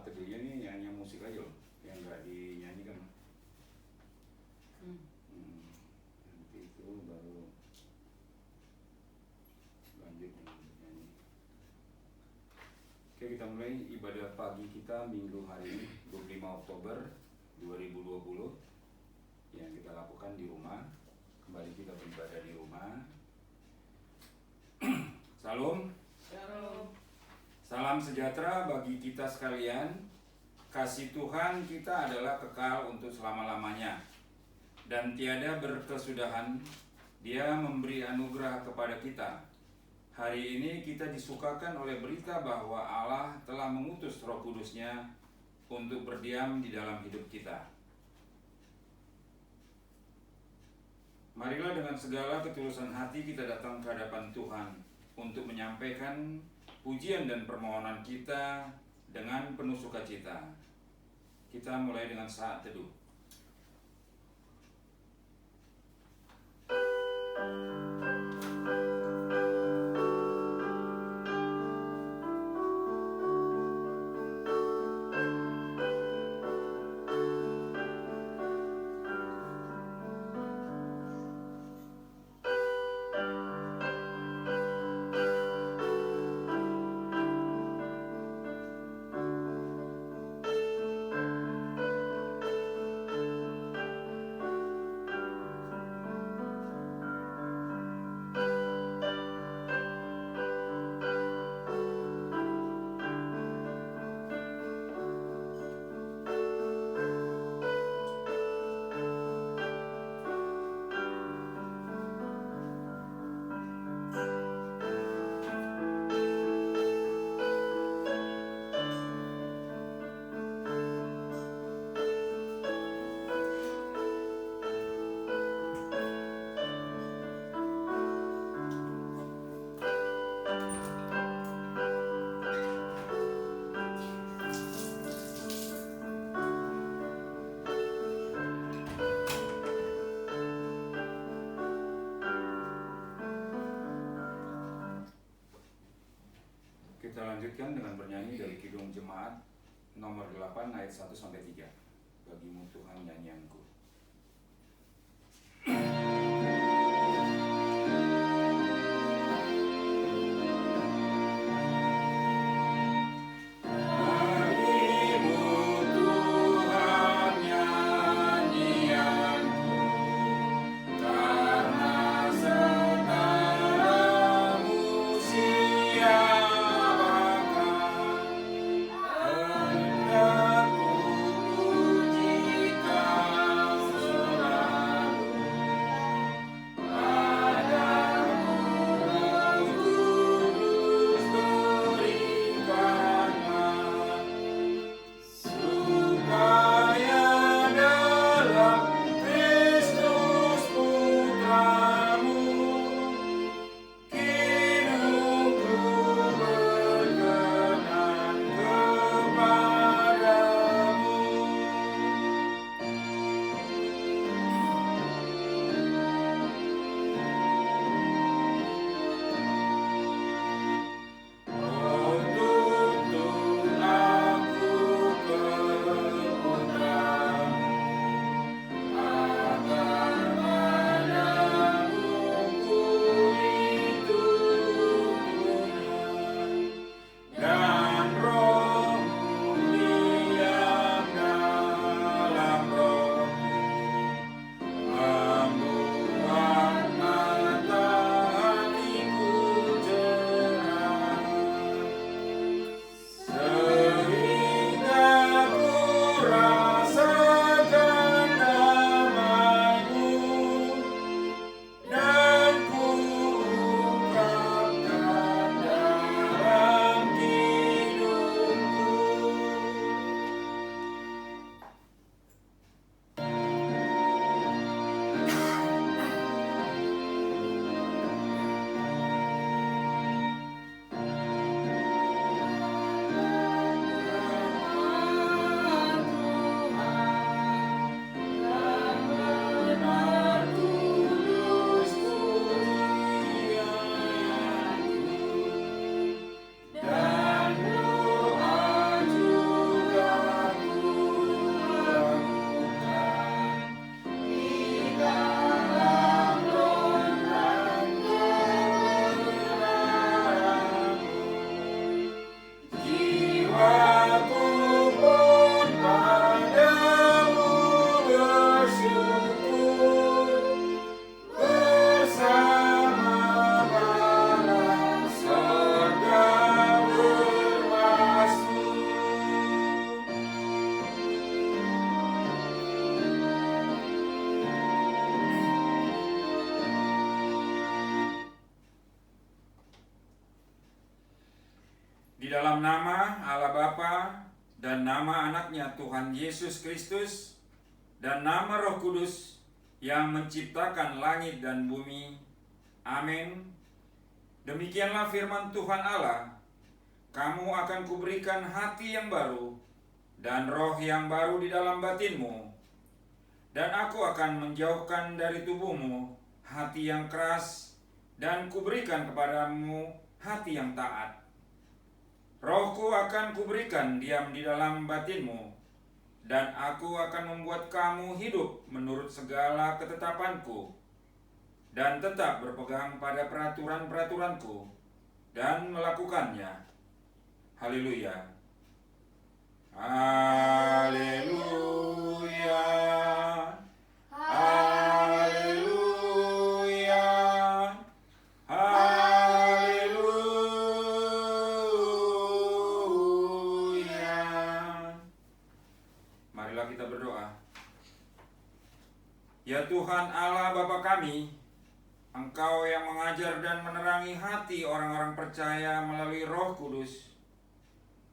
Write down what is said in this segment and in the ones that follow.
teduhnya nih nyanyi musik aja loh, yang nggak dinyanyikan. Nanti itu baru lanjut nyanyi. Oke, kita mulai ibadah pagi kita minggu hari ini 25 Oktober 2020 yang kita lakukan di rumah. Kembali kita beribadah di rumah. Salam. Salam sejahtera bagi kita sekalian. Kasih Tuhan kita adalah kekal untuk selama-lamanya dan tiada berkesudahan. Dia memberi anugerah kepada kita. Hari ini kita disukakan oleh berita bahwa Allah telah mengutus Roh Kudus-Nya untuk berdiam di dalam hidup kita. Marilah dengan segala ketulusan hati kita datang ke hadapan Tuhan untuk menyampaikan pujian dan permohonan kita dengan penuh sukacita. Kita mulai dengan saat teduh. Kita lanjutkan dengan bernyanyi dari Kidung Jemaat nomor 8 ayat 1-3. Bagimu Tuhan nyanyianku. Hendak ku pujikan dalam nama Allah Bapa dan nama anaknya Tuhan Yesus Kristus dan nama Roh Kudus yang menciptakan langit dan bumi. Amin. Demikianlah firman Tuhan Allah. Kamu akan kuberikan hati yang baru dan roh yang baru di dalam batinmu. Dan aku akan menjauhkan dari tubuhmu hati yang keras dan kuberikan kepadamu hati yang taat. Rohku akan kuberikan diam di dalam batinmu, dan aku akan membuat kamu hidup menurut segala ketetapanku, dan tetap berpegang pada peraturan-peraturanku, dan melakukannya. Haleluya. Haleluya. Haleluya. Marilah kita berdoa. Ya Tuhan Allah Bapa kami, Engkau yang mengajar dan menerangi hati orang-orang percaya melalui Roh Kudus.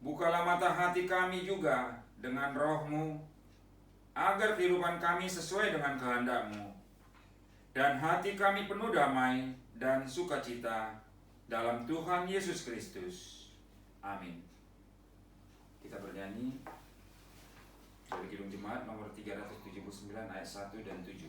Bukalah mata hati kami juga dengan Roh-Mu, agar kehidupan kami sesuai dengan kehendak-Mu, dan hati kami penuh damai dan sukacita dalam Tuhan Yesus Kristus. Amin. Kita bernyanyi dari Kidung Jemaat nomor 379 ayat 1 dan 7.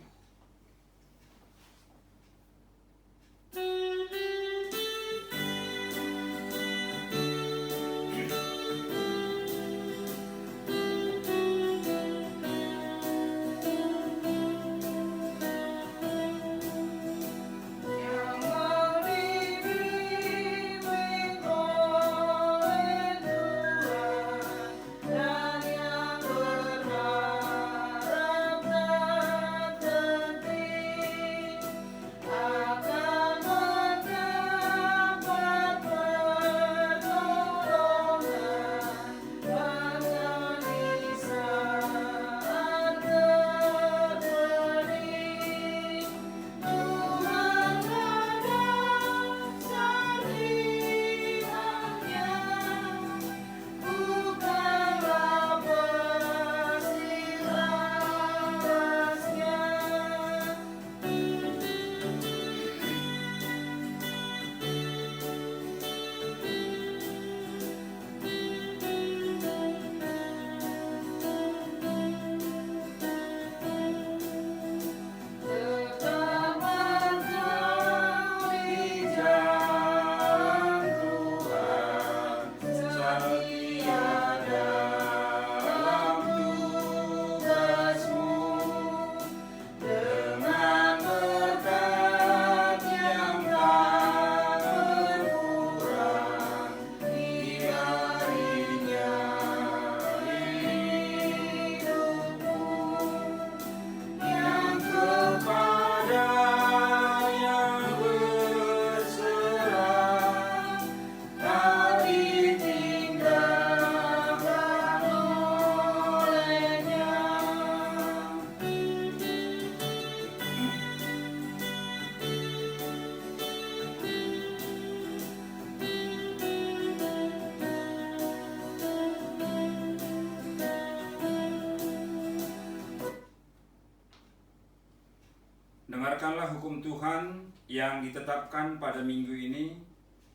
Dengarkanlah hukum Tuhan yang ditetapkan pada minggu ini,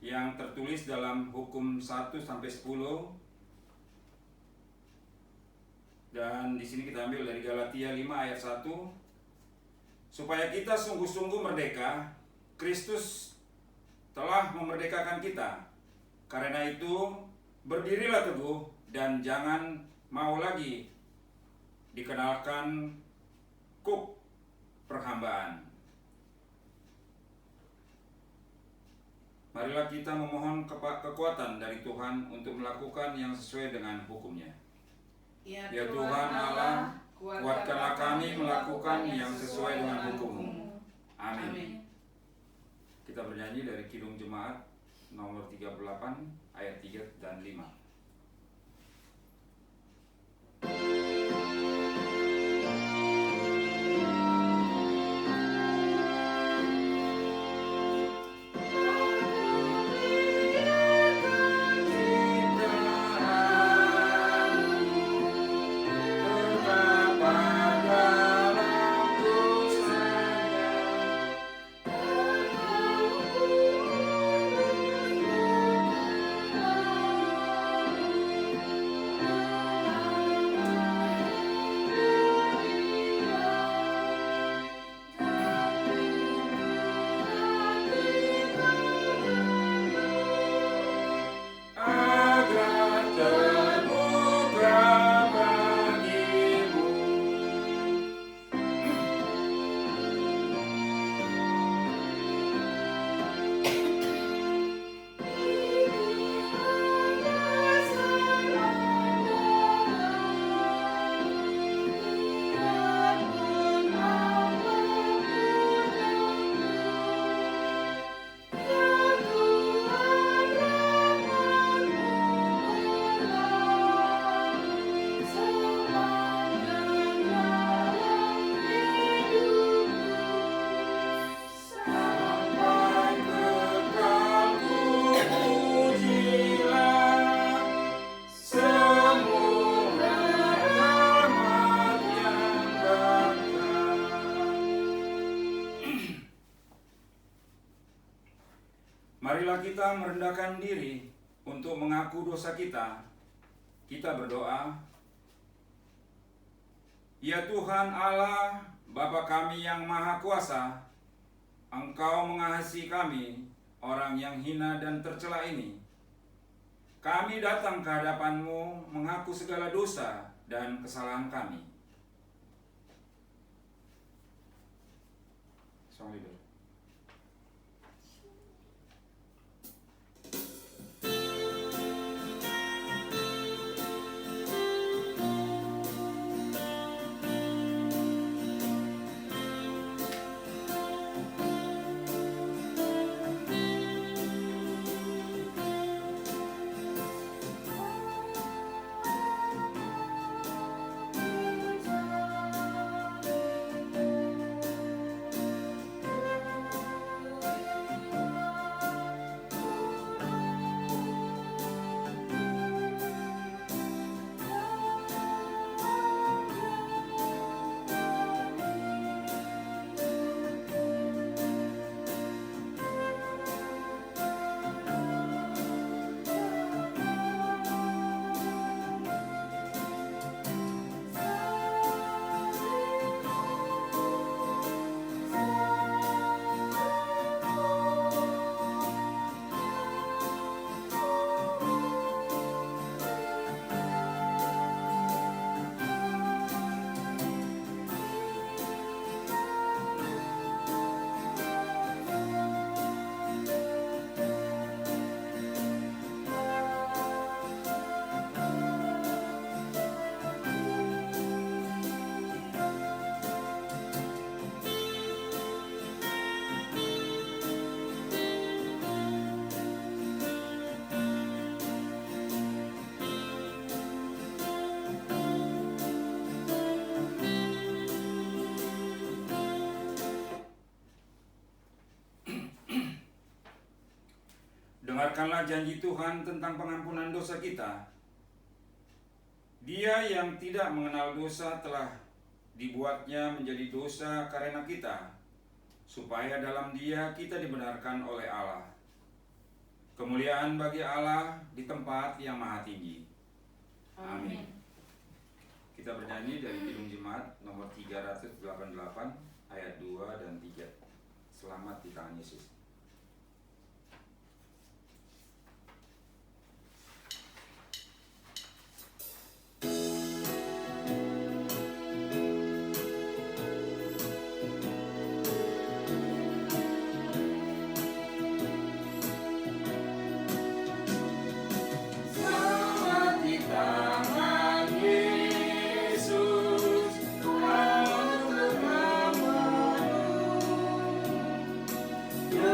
yang tertulis dalam hukum 1-10. Dan di sini kita ambil dari Galatia 5 ayat 1. Supaya kita sungguh-sungguh merdeka, Kristus telah memerdekakan kita. Karena itu, berdirilah teguh dan jangan mau lagi dikenalkan kuk perhambaan. Marilah kita memohon kekuatan dari Tuhan untuk melakukan yang sesuai dengan hukum-Nya. Ya Tuhan Allah, kuatkanlah kami melakukan yang sesuai dengan hukum-Mu. Amin. Kita bernyanyi dari Kidung Jemaat nomor 38 ayat 3 dan 5. Kita Marilah kita merendahkan diri untuk mengaku dosa kita. Kita berdoa. Ya Tuhan Allah, Bapa kami yang Maha Kuasa, Engkau mengasihi kami, orang yang hina dan tercela ini. Kami datang ke hadapan-Mu mengaku segala dosa dan kesalahan kami. Song leader. Dengarkanlah janji Tuhan tentang pengampunan dosa kita. Dia yang tidak mengenal dosa telah dibuatnya menjadi dosa karena kita, supaya dalam Dia kita dibenarkan oleh Allah. Kemuliaan bagi Allah di tempat yang maha tinggi. Amin. Kita bernyanyi dari Kidung Jemaat nomor 388 ayat 2 dan 3. Selamat di tangan Yesus. Yeah.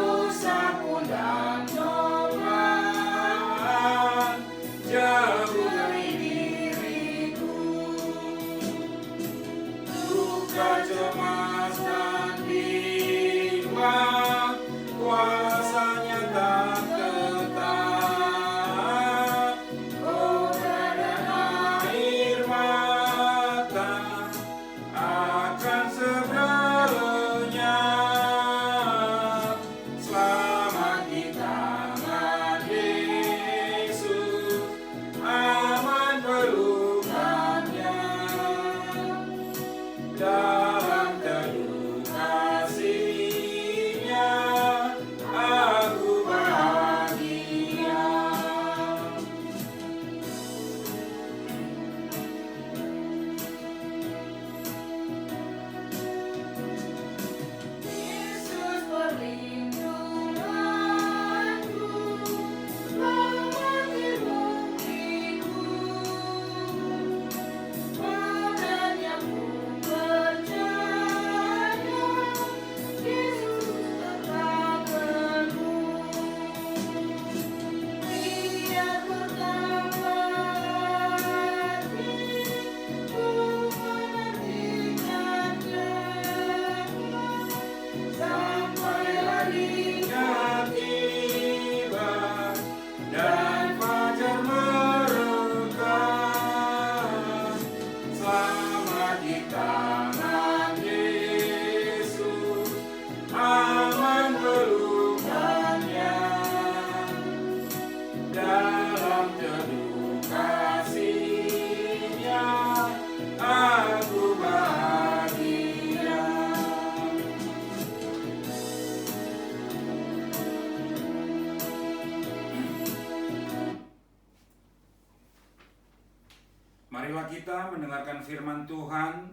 Marilah kita mendengarkan firman Tuhan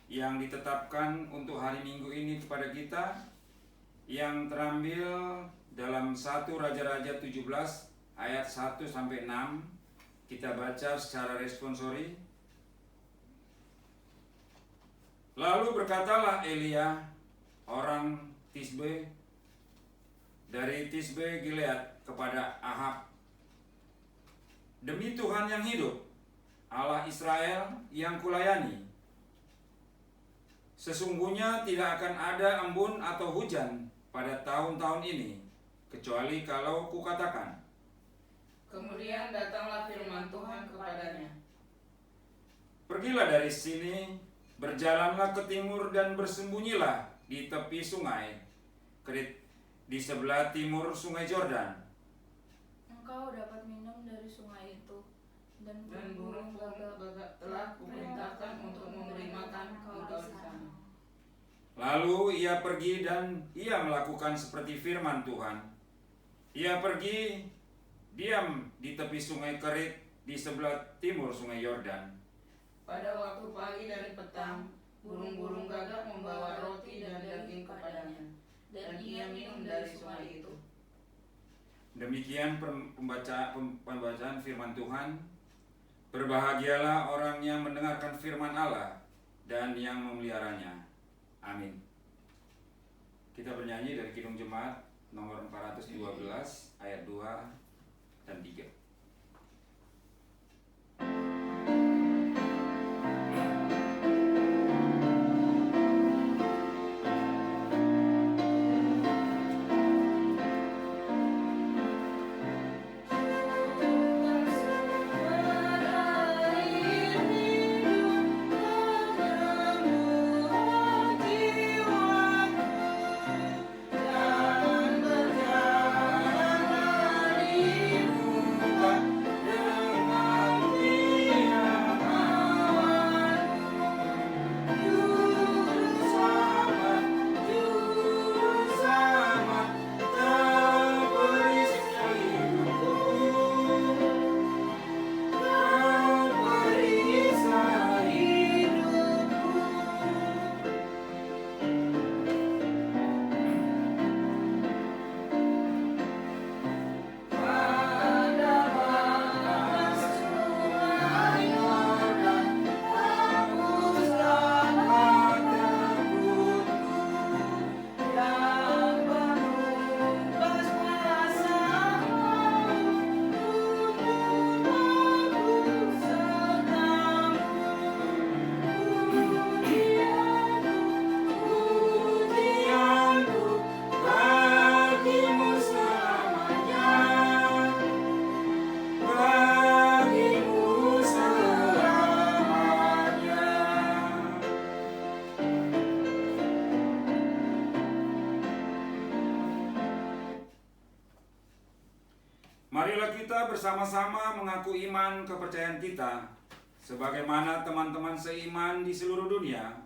yang ditetapkan untuk hari Minggu ini kepada kita, yang terambil dalam 1 Raja-Raja 17 ayat 1-6. Kita baca secara responsori. Lalu berkatalah Elia, orang Tisbe, dari Tisbe Gilead, kepada Ahab, demi Tuhan yang hidup, Allah Israel yang kulayani, sesungguhnya tidak akan ada embun atau hujan pada tahun-tahun ini, kecuali kalau kukatakan. Kemudian datanglah firman Tuhan kepadanya. Pergilah dari sini, berjalanlah ke timur dan bersembunyilah di tepi sungai Kerit, di sebelah timur sungai Yordan. Engkau dapat minum dari sungai itu, dan burung gagak telah kuperintahkan untuk memberi makan engkau di sana. Lalu ia pergi dan ia melakukan seperti firman Tuhan. Ia pergi diam di tepi sungai Kerit di sebelah timur sungai Yordan. Pada waktu pagi dari petang, burung-burung gagak membawa roti dan daging kepadanya, dan ia minum dari sungai itu. Demikian pembacaan firman Tuhan. Berbahagialah orang yang mendengarkan firman Allah dan yang memeliharanya. Amin. Kita bernyanyi dari Kidung Jemaat nomor 412 ayat 2 dan 3. Marilah kita bersama-sama mengaku iman kepercayaan kita, sebagaimana teman-teman seiman di seluruh dunia,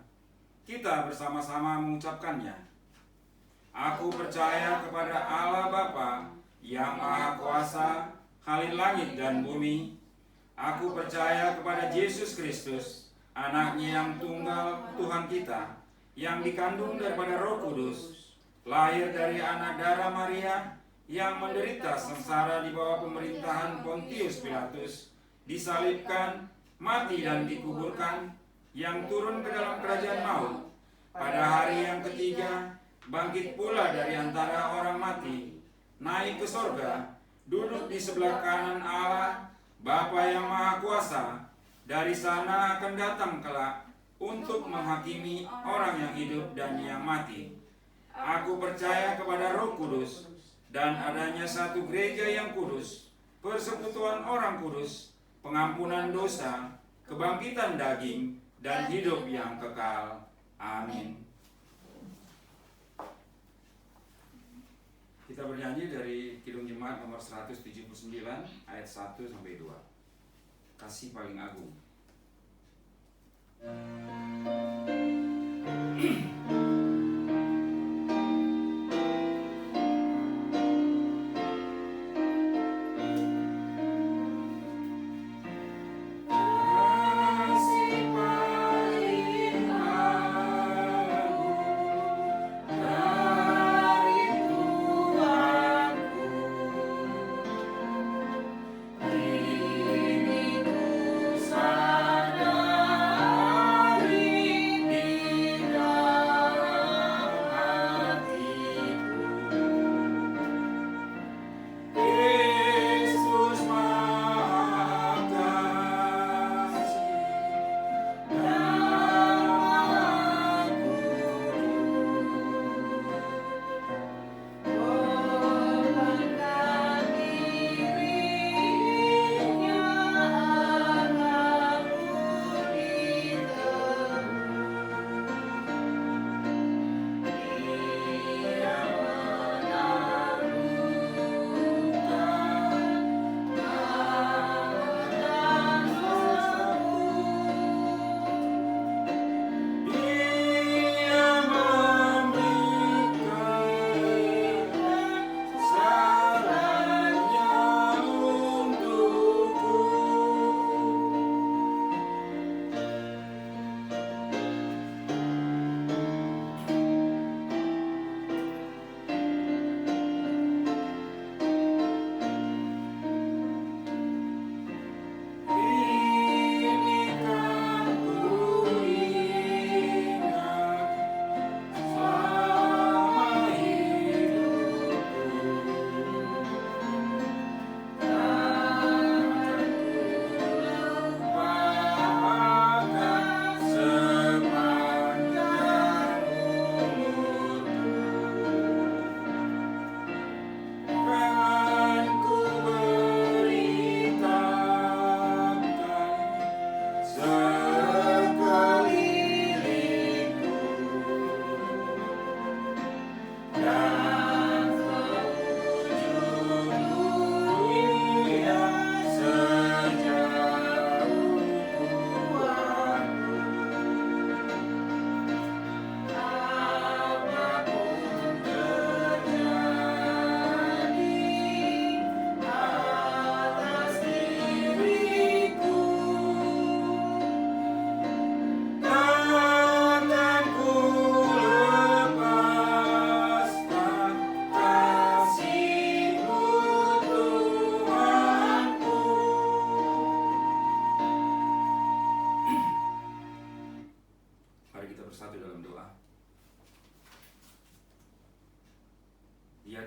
kita bersama-sama mengucapkannya. Aku percaya kepada Allah Bapa yang Maha Kuasa, Khalil langit dan bumi. Aku percaya kepada Yesus Kristus, Anaknya yang tunggal Tuhan kita, yang dikandung daripada Roh Kudus, lahir dari anak darah Maria, yang menderita sengsara di bawah pemerintahan Pontius Pilatus, disalibkan, mati dan dikuburkan, yang turun ke dalam kerajaan maut, pada hari yang ketiga bangkit pula dari antara orang mati, naik ke sorga, duduk di sebelah kanan Allah, Bapa yang Maha Kuasa. Dari sana akan datang kelak untuk menghakimi orang yang hidup dan yang mati. Aku percaya kepada Roh Kudus, dan adanya satu gereja yang kudus, persekutuan orang kudus, pengampunan dosa, kebangkitan daging, dan hidup yang kekal. Amin. Kita bernyanyi dari Kidung Jemaat nomor 179 ayat 1-2. Kasih paling agung.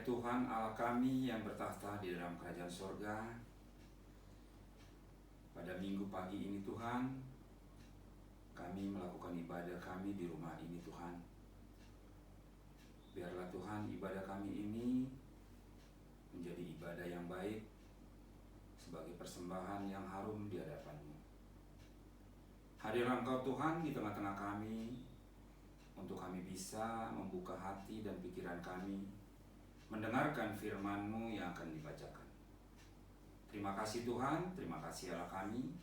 Ya Tuhan Allah kami yang bertahta di dalam kerajaan sorga, pada minggu pagi ini Tuhan, kami melakukan ibadah kami di rumah ini Tuhan. Biarlah Tuhan ibadah kami ini menjadi ibadah yang baik, sebagai persembahan yang harum di hadapan-Mu. Hadirlah Engkau Tuhan di tengah-tengah kami, untuk kami bisa membuka hati dan pikiran kami, mendengarkan firman-Mu yang akan dibacakan. Terima kasih Tuhan, terima kasih Allah kami.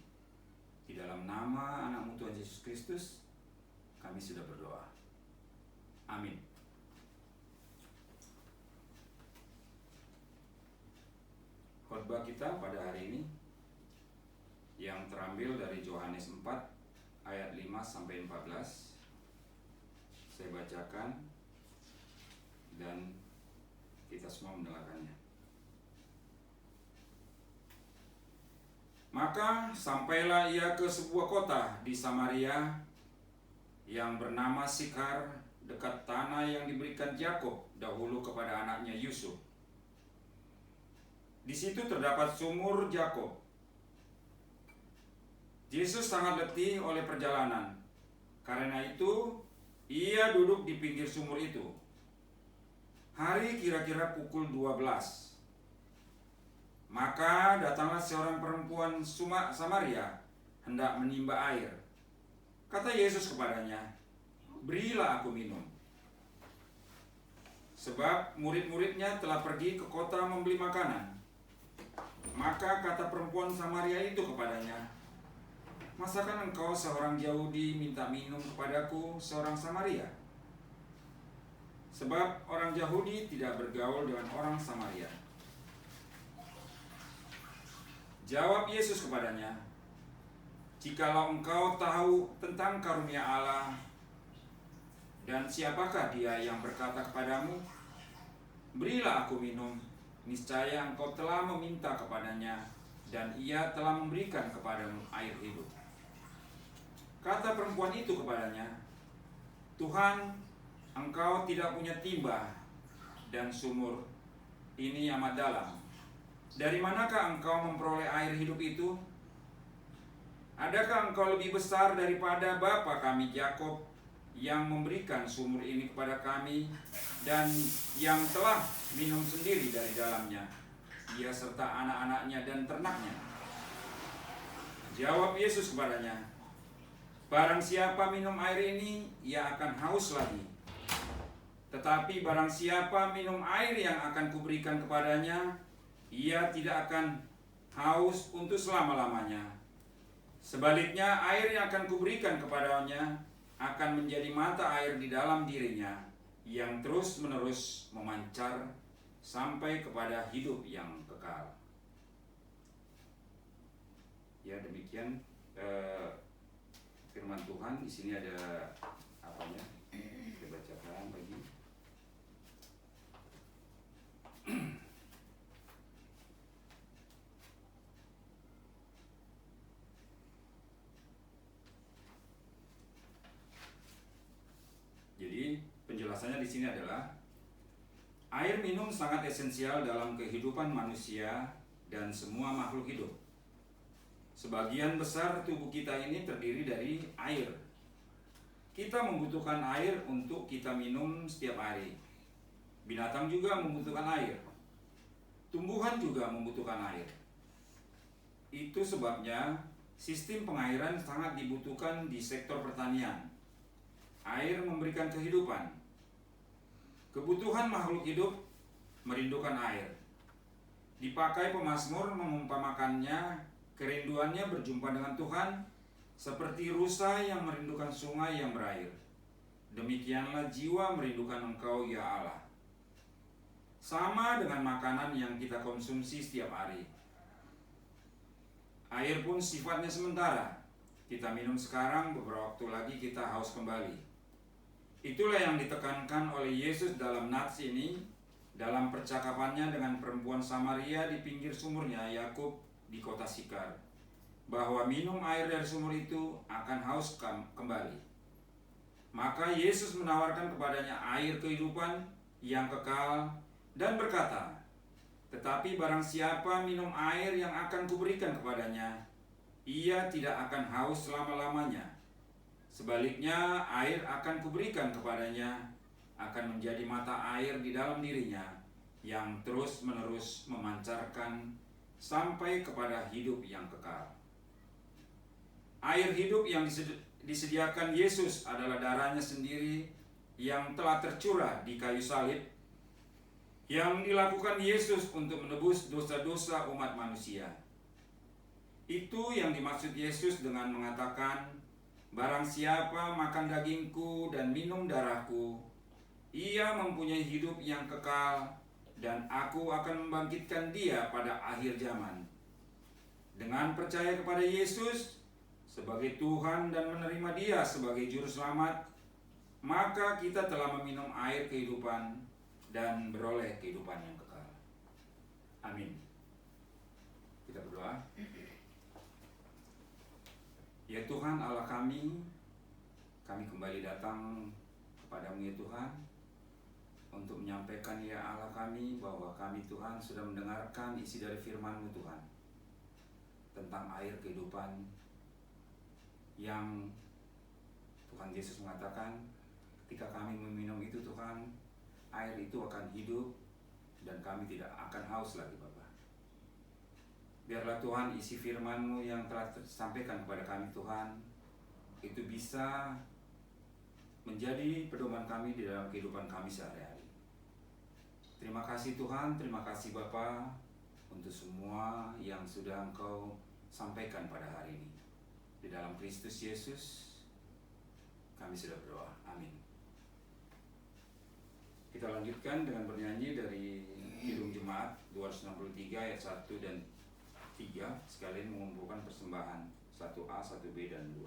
Di dalam nama anak-Mu Tuhan Yesus Kristus, kami sudah berdoa. Amin. Khotbah kita pada hari ini yang terambil dari Yohanes 4 ayat 5-14. Saya bacakan dan kita semua mendengarkannya. Maka sampailah ia ke sebuah kota di Samaria yang bernama Sikhar, dekat tanah yang diberikan Yakub dahulu kepada anaknya Yusuf. Di situ terdapat sumur Yakub. Yesus sangat letih oleh perjalanan. Karena itu, ia duduk di pinggir sumur itu. Hari kira-kira pukul 12. Maka datanglah seorang perempuan Samaria hendak menimba air. Kata Yesus kepadanya, "Berilah aku minum." Sebab murid-muridnya telah pergi ke kota membeli makanan. Maka kata perempuan Samaria itu kepadanya, "Masakan engkau seorang Yahudi minta minum kepadaku seorang Samaria?" Sebab orang Yahudi tidak bergaul dengan orang Samaria. Jawab Yesus kepadanya, "Jikalau engkau tahu tentang karunia Allah dan siapakah dia yang berkata kepadamu, 'Berilah aku minum,' niscaya engkau telah meminta kepadanya dan ia telah memberikan kepadamu air hidup." Kata perempuan itu kepadanya, "Tuhan, engkau tidak punya timba dan sumur ini amat dalam. Dari manakah engkau memperoleh air hidup itu? Adakah engkau lebih besar daripada bapa kami Yakub yang memberikan sumur ini kepada kami dan yang telah minum sendiri dari dalamnya, ia serta anak-anaknya dan ternaknya?" Jawab Yesus kepadanya, "Barang siapa minum air ini, ia akan haus lagi. Tetapi barang siapa minum air yang akan kuberikan kepadanya, ia tidak akan haus untuk selama-lamanya. Sebaliknya, air yang akan kuberikan kepadanya akan menjadi mata air di dalam dirinya, yang terus-menerus memancar sampai kepada hidup yang kekal." Ya, demikian firman Tuhan. Di sini ada apanya? Kita bacakan lagi. Jadi penjelasannya di sini adalah air minum sangat esensial dalam kehidupan manusia dan semua makhluk hidup. Sebagian besar tubuh kita ini terdiri dari air. Kita membutuhkan air untuk kita minum setiap hari. Binatang juga membutuhkan air. Tumbuhan juga membutuhkan air. Itu sebabnya sistem pengairan sangat dibutuhkan di sektor pertanian. Air memberikan kehidupan. Kebutuhan makhluk hidup merindukan air. Dipakai pemazmur mengumpamakannya, kerinduannya berjumpa dengan Tuhan seperti rusa yang merindukan sungai yang berair. Demikianlah jiwa merindukan Engkau ya Allah. Sama dengan makanan yang kita konsumsi setiap hari. Air pun sifatnya sementara. Kita minum sekarang, beberapa waktu lagi kita haus kembali. Itulah yang ditekankan oleh Yesus dalam nats ini, dalam percakapannya dengan perempuan Samaria di pinggir sumurnya Yakub di kota Sikhar, bahwa minum air dari sumur itu akan haus kembali. Maka Yesus menawarkan kepadanya air kehidupan yang kekal dan berkata, "Tetapi barang siapa minum air yang akan kuberikan kepadanya, ia tidak akan haus selama-lamanya. Sebaliknya, air akan kuberikan kepadanya akan menjadi mata air di dalam dirinya, yang terus-menerus memancarkan sampai kepada hidup yang kekal." Air hidup yang disediakan Yesus adalah darahnya sendiri yang telah tercurah di kayu salib, yang dilakukan Yesus untuk menebus dosa-dosa umat manusia. Itu yang dimaksud Yesus dengan mengatakan, "Barang siapa makan dagingku dan minum darahku, ia mempunyai hidup yang kekal, dan aku akan membangkitkan dia pada akhir zaman." Dengan percaya kepada Yesus sebagai Tuhan dan menerima Dia sebagai Juru Selamat, maka kita telah meminum air kehidupan dan beroleh kehidupan yang kekal. Amin. Kita berdoa. Ya Tuhan Allah kami kembali datang kepadamu ya Tuhan, untuk menyampaikan ya Allah kami bahwa kami Tuhan sudah mendengarkan isi dari firman-Mu Tuhan, tentang air kehidupan yang Tuhan Yesus mengatakan, ketika kami meminum itu Tuhan, air itu akan hidup dan kami tidak akan haus lagi Bapa. Biarlah Tuhan isi firman-Mu yang telah disampaikan kepada kami Tuhan, itu bisa menjadi pedoman kami di dalam kehidupan kami sehari-hari. Terima kasih Tuhan, terima kasih Bapa untuk semua yang sudah Engkau sampaikan pada hari ini. Di dalam Kristus Yesus kami sudah berdoa. Amin. Kita lanjutkan dengan bernyanyi dari Kidung Jemaat 263 ayat 1 dan 3, sekalian mengumpulkan persembahan 1A, 1B, dan 2.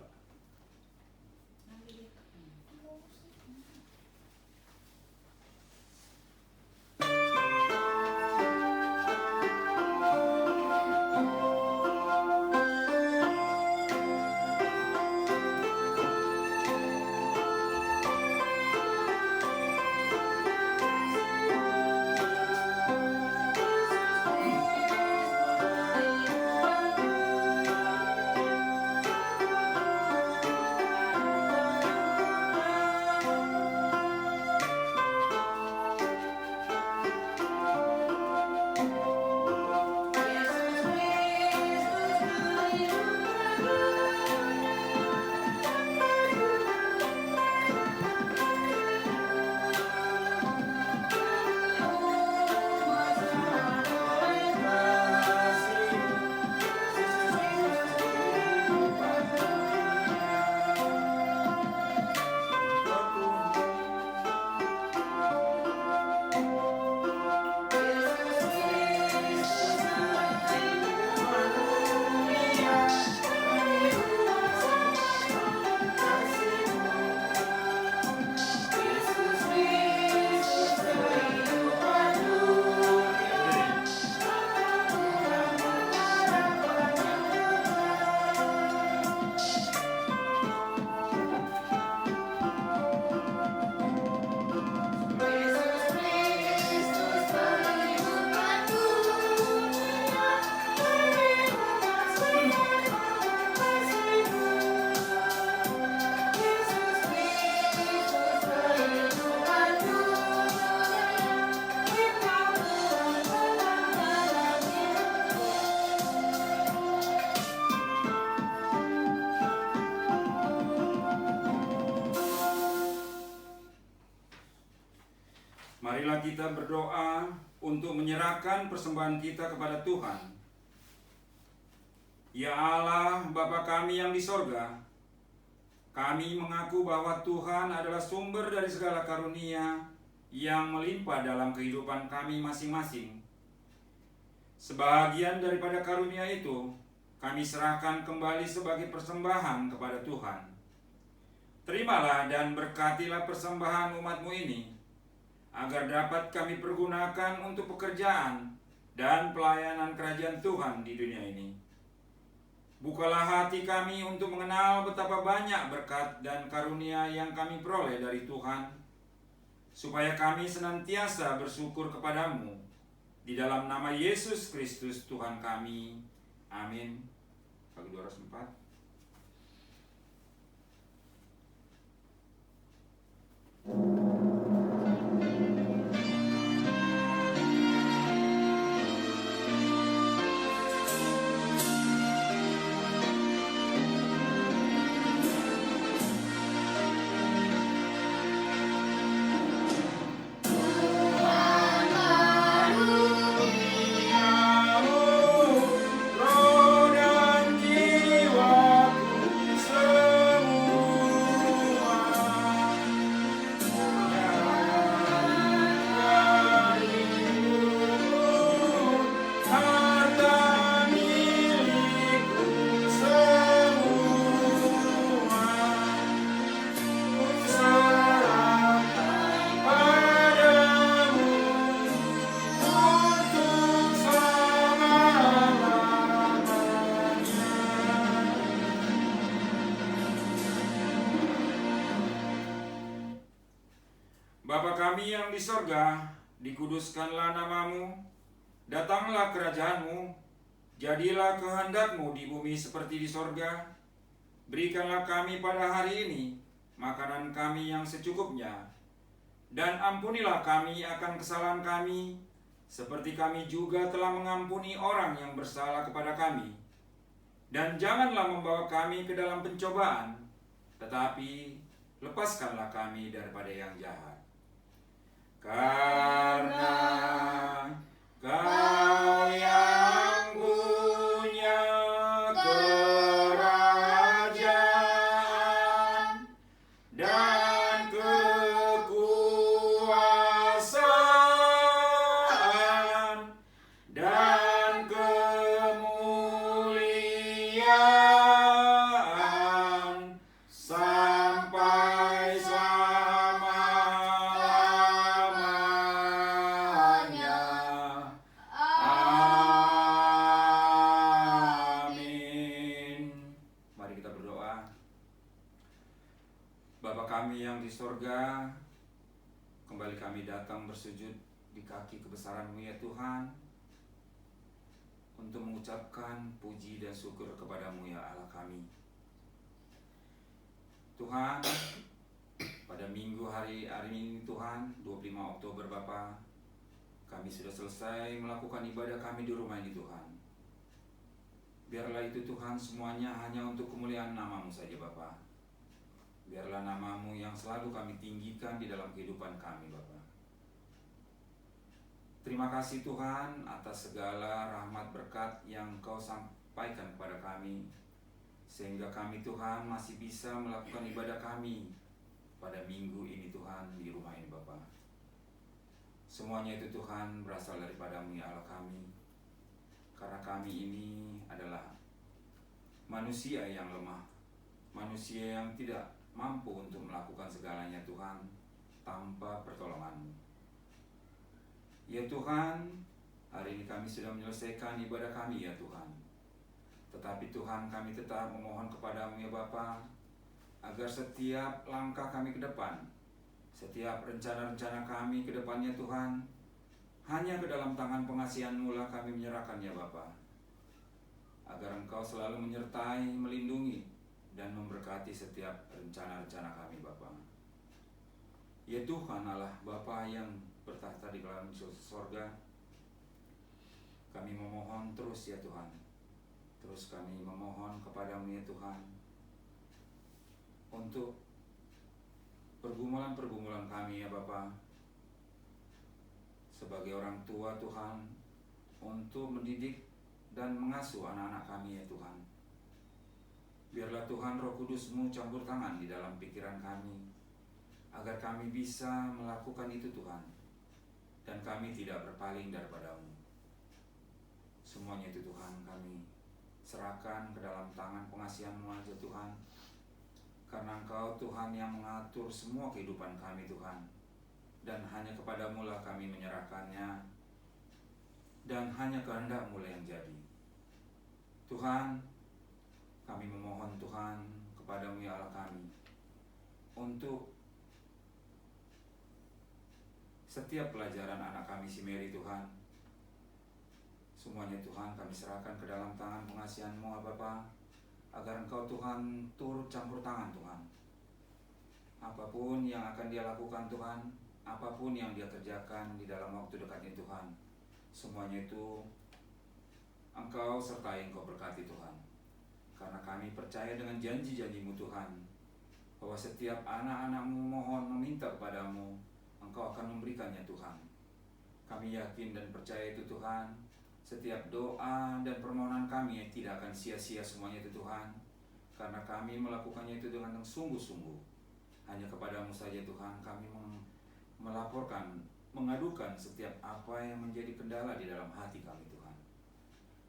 Marilah kita berdoa untuk menyerahkan persembahan kita kepada Tuhan. Ya Allah, Bapa kami yang di sorga, kami mengaku bahwa Tuhan adalah sumber dari segala karunia yang melimpah dalam kehidupan kami masing-masing. Sebagian daripada karunia itu kami serahkan kembali sebagai persembahan kepada Tuhan. Terimalah dan berkatilah persembahan umat-Mu ini, agar dapat kami pergunakan untuk pekerjaan dan pelayanan kerajaan Tuhan di dunia ini. Bukalah hati kami untuk mengenal betapa banyak berkat dan karunia yang kami peroleh dari Tuhan, supaya kami senantiasa bersyukur kepadamu. Di dalam nama Yesus Kristus Tuhan kami. Amin. Lagu 204. Bapa kami yang di sorga, dikuduskanlah namamu, datanglah kerajaanmu, jadilah kehendakmu di bumi seperti di sorga. Berikanlah kami pada hari ini makanan kami yang secukupnya, dan ampunilah kami akan kesalahan kami, seperti kami juga telah mengampuni orang yang bersalah kepada kami. Dan janganlah membawa kami ke dalam pencobaan, tetapi lepaskanlah kami daripada yang jahat. Karena Kau yang punya kerajaan dan kekuasaan dan kemuliaan sampai kami yang di sorga, kembali kami datang bersujud di kaki kebesaran-Mu ya Tuhan, untuk mengucapkan puji dan syukur kepadamu ya Allah kami. Tuhan, pada minggu hari ini Tuhan, 25 Oktober Bapa, kami sudah selesai melakukan ibadah kami di rumah ini Tuhan. Biarlah itu Tuhan semuanya hanya untuk kemuliaan nama-Mu saja Bapa. Biarlah nama-Mu yang selalu kami tinggikan di dalam kehidupan kami Bapa. Terima kasih Tuhan atas segala rahmat berkat yang Kau sampaikan kepada kami, sehingga kami Tuhan masih bisa melakukan ibadah kami pada minggu ini Tuhan di rumah ini Bapa. Semuanya itu Tuhan berasal daripada-Mu ya Allah kami, karena kami ini adalah manusia yang lemah, manusia yang tidak mampu untuk melakukan segalanya Tuhan tanpa pertolongan-Mu. Ya Tuhan, hari ini kami sudah menyelesaikan ibadah kami ya Tuhan. Tetapi Tuhan, kami tetap memohon kepadamu ya Bapa, agar setiap langkah kami ke depan, setiap rencana-rencana kami ke depannya Tuhan, hanya ke dalam tangan pengasihan-Mu lah kami menyerahkan ya Bapa. Agar Engkau selalu menyertai, melindungi, dan memberkati setiap rencana-rencana kami Bapa. Ya Tuhan Allah Bapa yang bertahta di dalam sorga, kami memohon terus ya Tuhan. Terus kami memohon kepadamu ya Tuhan, untuk pergumulan-pergumulan kami ya Bapa, sebagai orang tua Tuhan, untuk mendidik dan mengasuh anak-anak kami ya Tuhan. Biarlah Tuhan Roh Kudus-Mu campur tangan di dalam pikiran kami, agar kami bisa melakukan itu Tuhan, dan kami tidak berpaling daripada-Mu. Semuanya itu Tuhan kami serahkan ke dalam tangan pengasihan-Mu aja Tuhan, karena Engkau Tuhan yang mengatur semua kehidupan kami Tuhan, dan hanya kepada-Mu lah kami menyerahkannya, dan hanya kehendak-Mu lah yang jadi. Tuhan, kami memohon Tuhan kepada-Mu ya Allah kami, untuk setiap pelajaran anak kami si Mary Tuhan. Semuanya Tuhan kami serahkan ke dalam tangan pengasihan-Mu Bapa, agar Engkau Tuhan turut campur tangan Tuhan. Apapun yang akan dia lakukan Tuhan, apapun yang dia kerjakan di dalam waktu dekat ini Tuhan, semuanya itu Engkau sertai, Engkau berkati Tuhan. Karena kami percaya dengan janji-janji-Mu Tuhan, bahwa setiap anak-anak-Mu mohon meminta kepadamu, Engkau akan memberikannya Tuhan. Kami yakin dan percaya itu Tuhan. Setiap doa dan permohonan kami tidak akan sia-sia semuanya itu Tuhan, karena kami melakukannya itu dengan sungguh-sungguh. Hanya kepadamu saja Tuhan kami melaporkan, mengadukan setiap apa yang menjadi kendala di dalam hati kami Tuhan.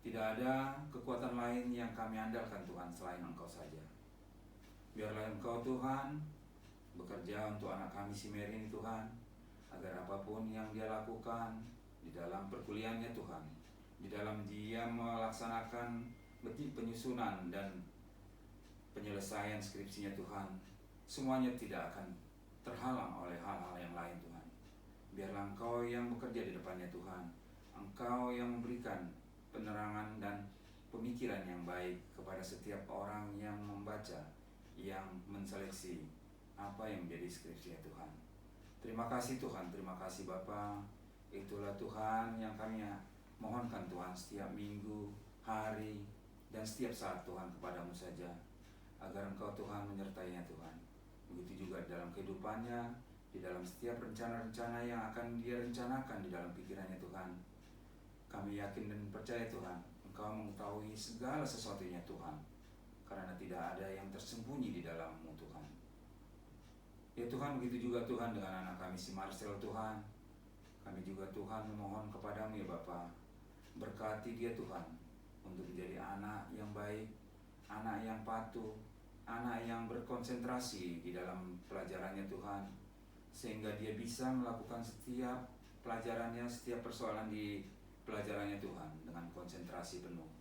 Tidak ada kekuatan lain yang kami andalkan Tuhan selain Engkau saja. Biarlah Engkau Tuhan bekerja untuk anak kami si Mary ini Tuhan, agar apapun yang dia lakukan di dalam perkuliahannya Tuhan, di dalam dia melaksanakan penyusunan dan penyelesaian skripsinya Tuhan, semuanya tidak akan terhalang oleh hal-hal yang lain Tuhan. Biarlah Engkau yang bekerja di depannya Tuhan, Engkau yang memberikan penerangan dan pemikiran yang baik kepada setiap orang yang membaca, yang menseleksi apa yang menjadi skripsi Tuhan. Terima kasih Tuhan, terima kasih Bapa. Itulah Tuhan yang kami mohonkan Tuhan setiap minggu, hari, dan setiap saat Tuhan kepadamu saja, agar Engkau Tuhan menyertainya Tuhan. Begitu juga dalam kehidupannya, di dalam setiap rencana-rencana yang akan dia rencanakan di dalam pikirannya Tuhan. Kami yakin dan percaya Tuhan, Engkau mengetahui segala sesuatunya Tuhan, karena tidak ada yang tersembunyi di dalam-Mu Tuhan. Ya Tuhan, begitu juga Tuhan dengan anak kami si Marcel Tuhan. Kami juga Tuhan memohon kepadamu ya Bapa, berkati dia Tuhan, untuk menjadi anak yang baik, anak yang patuh, anak yang berkonsentrasi di dalam pelajarannya Tuhan, sehingga dia bisa melakukan setiap pelajarannya, setiap persoalan di pelajarannya Tuhan dengan konsentrasi penuh.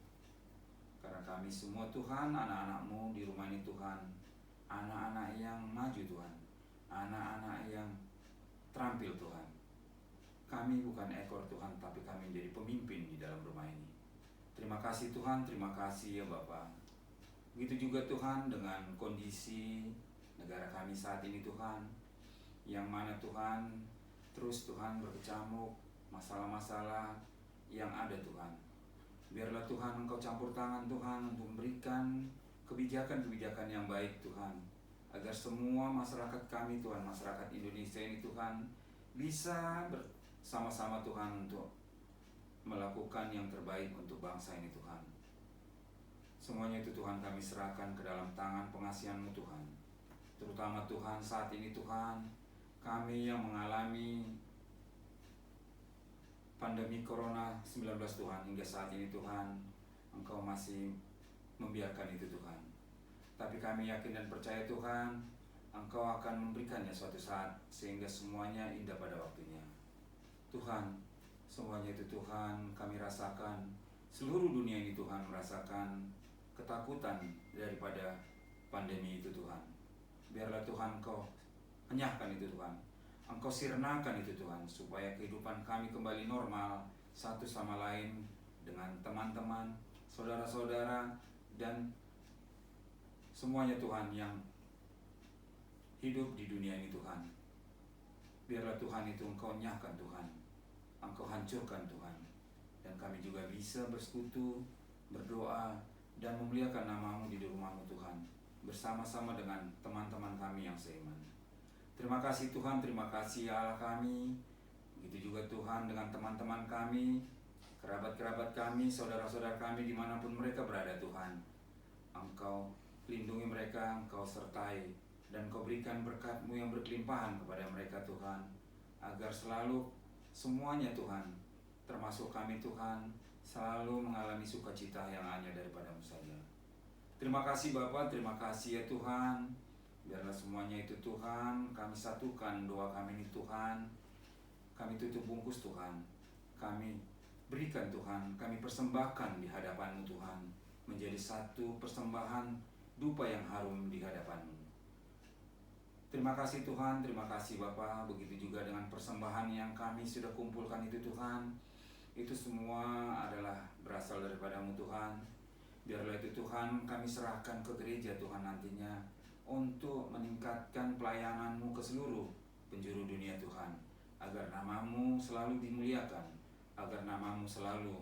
Karena kami semua Tuhan, anak-anak-Mu di rumah ini Tuhan, anak-anak yang maju Tuhan, anak-anak yang terampil Tuhan. Kami bukan ekor Tuhan, tapi kami menjadi pemimpin di dalam rumah ini. Terima kasih Tuhan, terima kasih ya Bapa. Begitu juga Tuhan dengan kondisi negara kami saat ini Tuhan, yang mana Tuhan terus Tuhan berkecamuk masalah-masalah yang ada Tuhan. Biarlah Tuhan Engkau campur tangan Tuhan untuk memberikan kebijakan-kebijakan yang baik Tuhan, agar semua masyarakat kami Tuhan, masyarakat Indonesia ini Tuhan, bisa bersama-sama Tuhan untuk melakukan yang terbaik untuk bangsa ini Tuhan. Semuanya itu Tuhan kami serahkan ke dalam tangan pengasihan-Mu Tuhan. Terutama Tuhan saat ini Tuhan, kami yang mengalami pandemi Corona 19 Tuhan, hingga saat ini Tuhan, Engkau masih membiarkan itu Tuhan. Tapi kami yakin dan percaya Tuhan, Engkau akan memberikannya suatu saat, sehingga semuanya indah pada waktunya. Tuhan, semuanya itu Tuhan kami rasakan, seluruh dunia ini Tuhan merasakan ketakutan daripada pandemi itu Tuhan. Biarlah Tuhan Engkau enyahkan itu Tuhan, Engkau sirnakan itu Tuhan, supaya kehidupan kami kembali normal satu sama lain dengan teman-teman, saudara-saudara, dan semuanya Tuhan yang hidup di dunia ini Tuhan. Biarlah Tuhan itu Engkau enyahkan Tuhan, Engkau hancurkan Tuhan, dan kami juga bisa bersekutu, berdoa, dan memuliakan nama-Mu di rumah-Mu Tuhan, bersama-sama dengan teman-teman kami yang seiman. Terima kasih Tuhan, terima kasih Allah kami. Begitu juga Tuhan dengan teman-teman kami, kerabat-kerabat kami, saudara-saudara kami dimanapun mereka berada Tuhan. Engkau lindungi mereka, Engkau sertai, dan Engkau berikan berkat-Mu yang berkelimpahan kepada mereka Tuhan, agar selalu semuanya Tuhan, termasuk kami Tuhan, selalu mengalami sukacita yang hanya daripada-Mu saja. Terima kasih Bapa, terima kasih ya Tuhan. Biarlah semuanya itu Tuhan, kami satukan doa kami ini Tuhan, kami tutup bungkus Tuhan, kami berikan Tuhan, kami persembahkan di hadapan-Mu Tuhan, menjadi satu persembahan dupa yang harum di hadapan-Mu. Terima kasih Tuhan, terima kasih Bapa. Begitu juga dengan persembahan yang kami sudah kumpulkan itu Tuhan. Itu semua adalah berasal daripada-Mu Tuhan. Biarlah itu Tuhan kami serahkan ke gereja Tuhan nantinya untuk meningkatkan pelayanan-Mu ke seluruh penjuru dunia Tuhan, agar nama-Mu selalu dimuliakan, agar nama-Mu selalu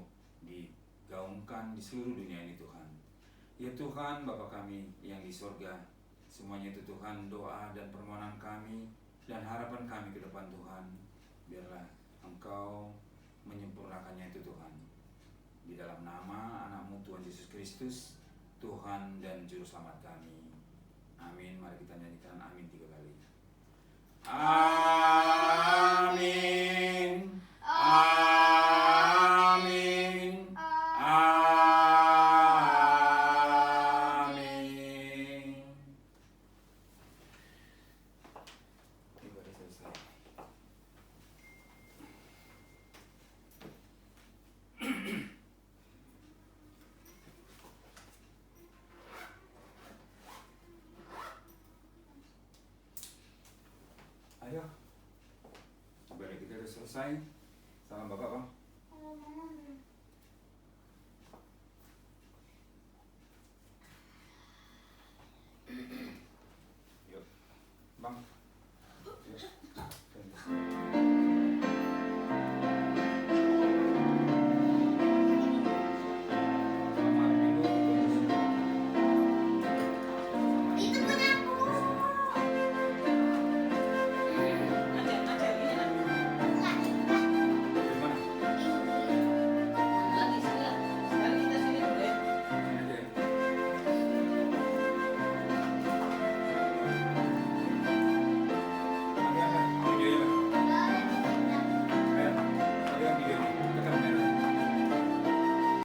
digaungkan di seluruh dunia ini Tuhan. Ya Tuhan, Bapa kami yang di sorga, semuanya itu Tuhan doa dan permohonan kami dan harapan kami ke depan Tuhan. Biarlah Engkau menyempurnakannya itu Tuhan. Di dalam nama anak-Mu Tuhan Yesus Kristus, Tuhan dan Juru Selamat kami. Amin. Mari kita nyanyikan amin 3 kali. Amin. Amin. Amin. Ibadah selesai. Ayo, ibadah kita sudah selesai. Salam Bapak, Bang.